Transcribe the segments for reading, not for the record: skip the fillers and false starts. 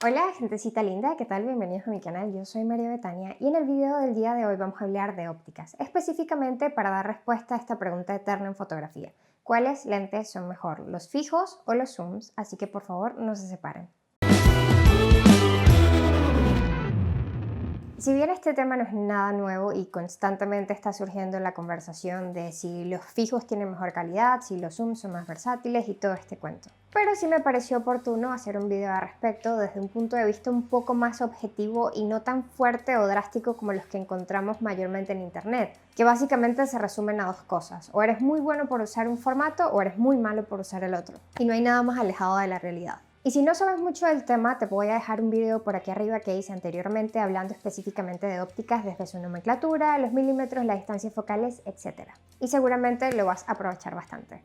Hola gentecita linda, ¿qué tal? Bienvenidos a mi canal, yo soy María Betania y en el video del día de hoy vamos a hablar de ópticas, específicamente para dar respuesta a esta pregunta eterna en fotografía. ¿Cuáles lentes son mejor, los fijos o los zooms? Así que por favor no se separen. Si bien este tema no es nada nuevo y constantemente está surgiendo la conversación de si los fijos tienen mejor calidad, si los zooms son más versátiles y todo este cuento. Pero sí me pareció oportuno hacer un video al respecto desde un punto de vista un poco más objetivo y no tan fuerte o drástico como los que encontramos mayormente en internet, que básicamente se resumen a dos cosas: o eres muy bueno por usar un formato o eres muy malo por usar el otro. Y no hay nada más alejado de la realidad. Y si no sabes mucho del tema, te voy a dejar un video por aquí arriba que hice anteriormente hablando específicamente de ópticas desde su nomenclatura, los milímetros, las distancias focales, etc. Y seguramente lo vas a aprovechar bastante.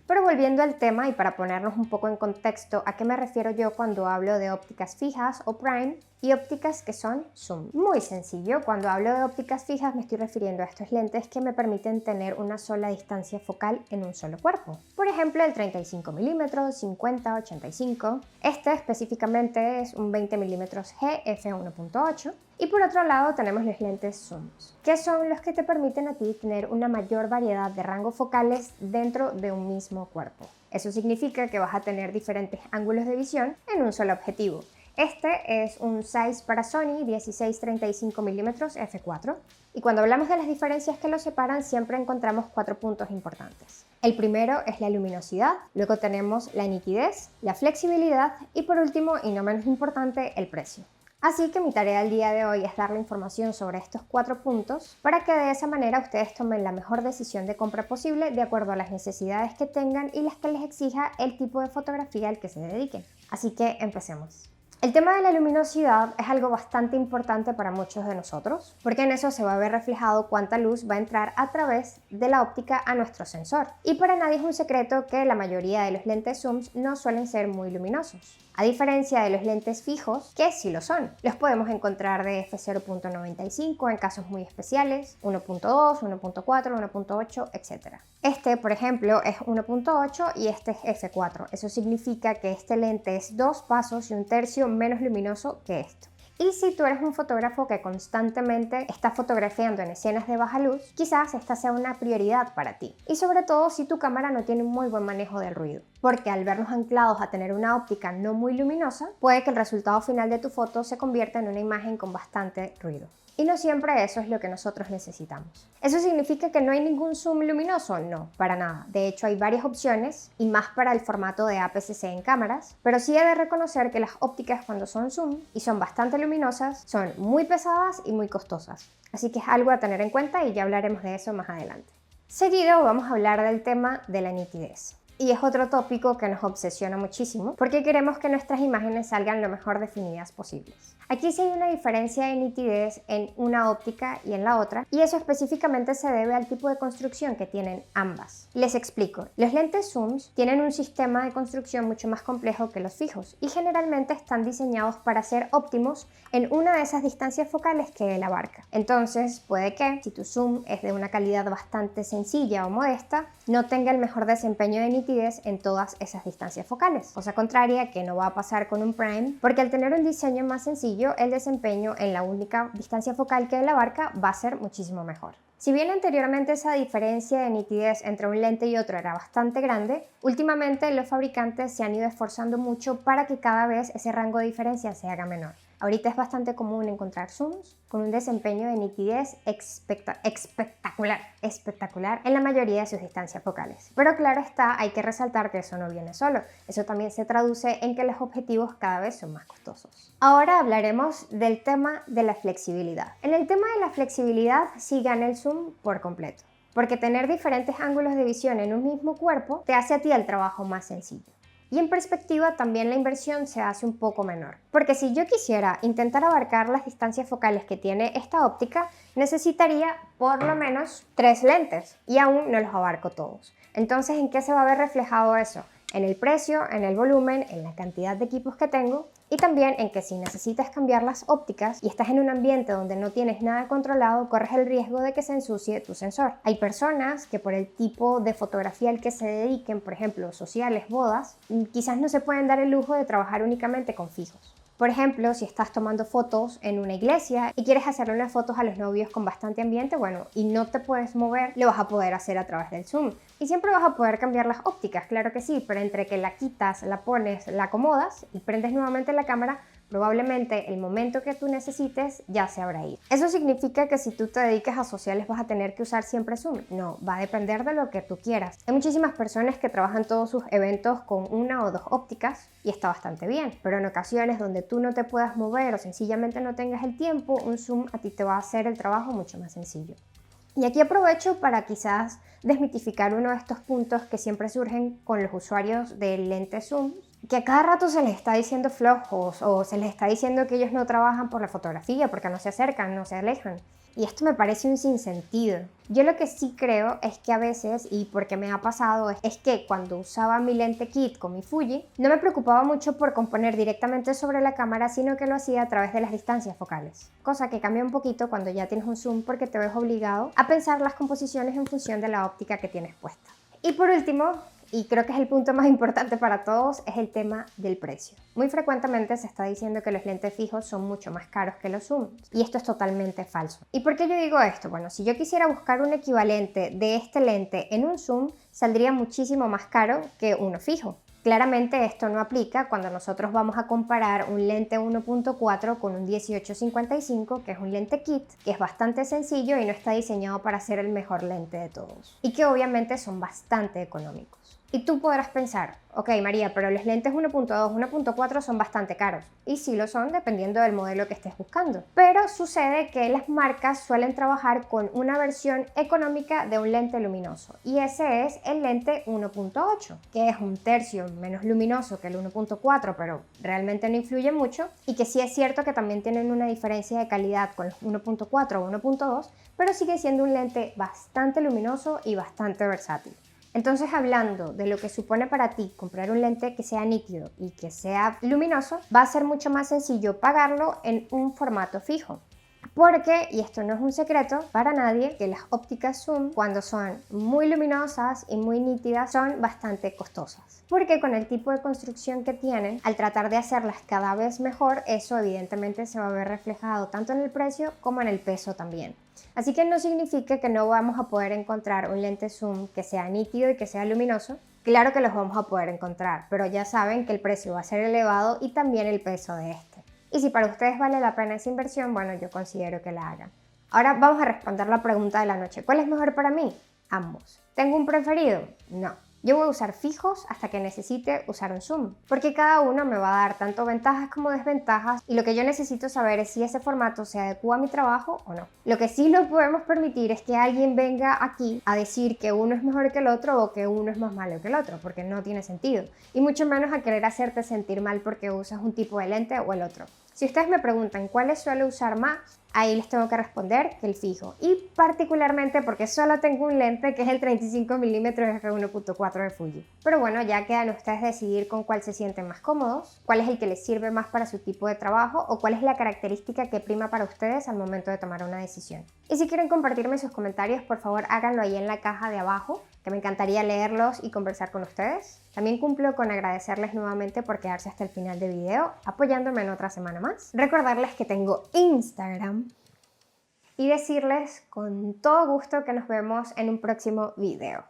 Pero volviendo al tema y para ponernos un poco en contexto, ¿a qué me refiero yo cuando hablo de ópticas fijas o prime y ópticas que son zoom? Muy sencillo, cuando hablo de ópticas fijas me estoy refiriendo a estos lentes que me permiten tener una sola distancia focal en un solo cuerpo. Por ejemplo, el 35 mm, 50, 85. Este específicamente es un 20 mm G f1.8. Y por otro lado tenemos los lentes zooms, que son los que te permiten a ti tener una mayor variedad de rangos focales dentro de un mismo cuerpo. Eso significa que vas a tener diferentes ángulos de visión en un solo objetivo. Este es un Zeiss para Sony 16-35 mm f4. Y cuando hablamos de las diferencias que los separan, siempre encontramos 4 puntos importantes. El primero es la luminosidad, luego tenemos la nitidez, la flexibilidad y por último, y no menos importante, el precio. Así que mi tarea del día de hoy es darle información sobre estos 4 puntos para que de esa manera ustedes tomen la mejor decisión de compra posible de acuerdo a las necesidades que tengan y las que les exija el tipo de fotografía al que se dediquen. Así que empecemos. El tema de la luminosidad es algo bastante importante para muchos de nosotros, porque en eso se va a ver reflejado cuánta luz va a entrar a través de la óptica a nuestro sensor. Y para nadie es un secreto que la mayoría de los lentes zooms no suelen ser muy luminosos, a diferencia de los lentes fijos, que sí lo son. Los podemos encontrar de f0.95 en casos muy especiales, 1.2, 1.4, 1.8, etc. Este, por ejemplo, es 1.8 y este es f4. Eso significa que este lente es 2 pasos y un tercio menos luminoso que esto. Y si tú eres un fotógrafo que constantemente está fotografiando en escenas de baja luz, quizás esta sea una prioridad para ti. Y sobre todo si tu cámara no tiene un muy buen manejo del ruido. Porque al vernos anclados a tener una óptica no muy luminosa, puede que el resultado final de tu foto se convierta en una imagen con bastante ruido. Y no siempre eso es lo que nosotros necesitamos. ¿Eso significa que no hay ningún zoom luminoso? No, para nada. De hecho, hay varias opciones y más para el formato de APS-C en cámaras, pero sí he de reconocer que las ópticas cuando son zoom y son bastante luminosas son muy pesadas y muy costosas. Así que es algo a tener en cuenta y ya hablaremos de eso más adelante. Seguido vamos a hablar del tema de la nitidez. Y es otro tópico que nos obsesiona muchísimo porque queremos que nuestras imágenes salgan lo mejor definidas posibles. Aquí sí hay una diferencia de nitidez en una óptica y en la otra, y eso específicamente se debe al tipo de construcción que tienen ambas. Les explico. Los lentes zooms tienen un sistema de construcción mucho más complejo que los fijos y generalmente están diseñados para ser óptimos en una de esas distancias focales que él abarca. Entonces puede que, si tu zoom es de una calidad bastante sencilla o modesta, no tenga el mejor desempeño de nitidez en todas esas distancias focales. Cosa contraria que no va a pasar con un prime, porque al tener un diseño más sencillo, el desempeño en la única distancia focal que él abarca va a ser muchísimo mejor. Si bien anteriormente esa diferencia de nitidez entre un lente y otro era bastante grande, últimamente los fabricantes se han ido esforzando mucho para que cada vez ese rango de diferencia se haga menor. Ahorita es bastante común encontrar zooms con un desempeño de nitidez espectacular en la mayoría de sus distancias focales. Pero claro está, hay que resaltar que eso no viene solo. Eso también se traduce en que los objetivos cada vez son más costosos. Ahora hablaremos del tema de la flexibilidad. En el tema de la flexibilidad sí gana el zoom por completo, porque tener diferentes ángulos de visión en un mismo cuerpo te hace a ti el trabajo más sencillo. Y en perspectiva también la inversión se hace un poco menor. Porque si yo quisiera intentar abarcar las distancias focales que tiene esta óptica, necesitaría por lo menos 3 lentes y aún no los abarco todos. Entonces, ¿en qué se va a ver reflejado eso? En el precio, en el volumen, en la cantidad de equipos que tengo y también en que si necesitas cambiar las ópticas y estás en un ambiente donde no tienes nada controlado, corres el riesgo de que se ensucie tu sensor. Hay personas que por el tipo de fotografía al que se dediquen, por ejemplo, sociales, bodas, quizás no se pueden dar el lujo de trabajar únicamente con fijos. Por ejemplo, si estás tomando fotos en una iglesia y quieres hacerle unas fotos a los novios con bastante ambiente, bueno, y no te puedes mover, lo vas a poder hacer a través del zoom. Y siempre vas a poder cambiar las ópticas, claro que sí, pero entre que la quitas, la pones, la acomodas y prendes nuevamente la cámara, probablemente el momento que tú necesites ya se habrá ido. ¿Eso significa que si tú te dedicas a sociales vas a tener que usar siempre Zoom? No, va a depender de lo que tú quieras. Hay muchísimas personas que trabajan todos sus eventos con una o dos ópticas y está bastante bien, pero en ocasiones donde tú no te puedas mover o sencillamente no tengas el tiempo, un Zoom a ti te va a hacer el trabajo mucho más sencillo. Y aquí aprovecho para quizás desmitificar uno de estos puntos que siempre surgen con los usuarios del lente zoom, que a cada rato se les está diciendo flojos o se les está diciendo que ellos no trabajan por la fotografía porque no se acercan, no se alejan. Y esto me parece un sinsentido. Yo lo que sí creo es que a veces, y porque me ha pasado, es que cuando usaba mi lente kit con mi Fuji, no me preocupaba mucho por componer directamente sobre la cámara, sino que lo hacía a través de las distancias focales. Cosa que cambia un poquito cuando ya tienes un zoom porque te ves obligado a pensar las composiciones en función de la óptica que tienes puesta. Y por último, y creo que es el punto más importante para todos, es el tema del precio. Muy frecuentemente se está diciendo que los lentes fijos son mucho más caros que los zooms, y esto es totalmente falso. ¿Y por qué yo digo esto? Bueno, si yo quisiera buscar un equivalente de este lente en un zoom, saldría muchísimo más caro que uno fijo. Claramente esto no aplica cuando nosotros vamos a comparar un lente 1.4 con un 18-55, que es un lente kit, que es bastante sencillo y no está diseñado para ser el mejor lente de todos, y que obviamente son bastante económicos. Y tú podrás pensar, ok María, pero los lentes 1.2, 1.4 son bastante caros. Y sí lo son dependiendo del modelo que estés buscando. Pero sucede que las marcas suelen trabajar con una versión económica de un lente luminoso. Y ese es el lente 1.8, que es un tercio menos luminoso que el 1.4, pero realmente no influye mucho. Y que sí es cierto que también tienen una diferencia de calidad con los 1.4 o 1.2, pero sigue siendo un lente bastante luminoso y bastante versátil. Entonces, hablando de lo que supone para ti comprar un lente que sea nítido y que sea luminoso, va a ser mucho más sencillo pagarlo en un formato fijo. Porque, y esto no es un secreto para nadie, que las ópticas zoom, cuando son muy luminosas y muy nítidas, son bastante costosas. Porque con el tipo de construcción que tienen, al tratar de hacerlas cada vez mejor, eso evidentemente se va a ver reflejado tanto en el precio como en el peso también. Así que no significa que no vamos a poder encontrar un lente zoom que sea nítido y que sea luminoso. Claro que los vamos a poder encontrar, pero ya saben que el precio va a ser elevado y también el peso de este. Y si para ustedes vale la pena esa inversión, bueno, yo considero que la hagan. Ahora vamos a responder la pregunta de la noche. ¿Cuál es mejor para mí? Ambos. ¿Tengo un preferido? No. Yo voy a usar fijos hasta que necesite usar un zoom, porque cada uno me va a dar tanto ventajas como desventajas y lo que yo necesito saber es si ese formato se adecua a mi trabajo o no. Lo que sí no podemos permitir es que alguien venga aquí a decir que uno es mejor que el otro o que uno es más malo que el otro, porque no tiene sentido. Y mucho menos a querer hacerte sentir mal porque usas un tipo de lente o el otro. Si ustedes me preguntan cuáles suelo usar más, ahí les tengo que responder que el fijo. Y particularmente porque solo tengo un lente que es el 35mm f1.4 de Fuji. Pero bueno, ya quedan ustedes decidir con cuál se sienten más cómodos, cuál es el que les sirve más para su tipo de trabajo o cuál es la característica que prima para ustedes al momento de tomar una decisión. Y si quieren compartirme sus comentarios, por favor háganlo ahí en la caja de abajo, que me encantaría leerlos y conversar con ustedes. También cumplo con agradecerles nuevamente por quedarse hasta el final del video, apoyándome en otra semana más. Recordarles que tengo Instagram y decirles con todo gusto que nos vemos en un próximo video.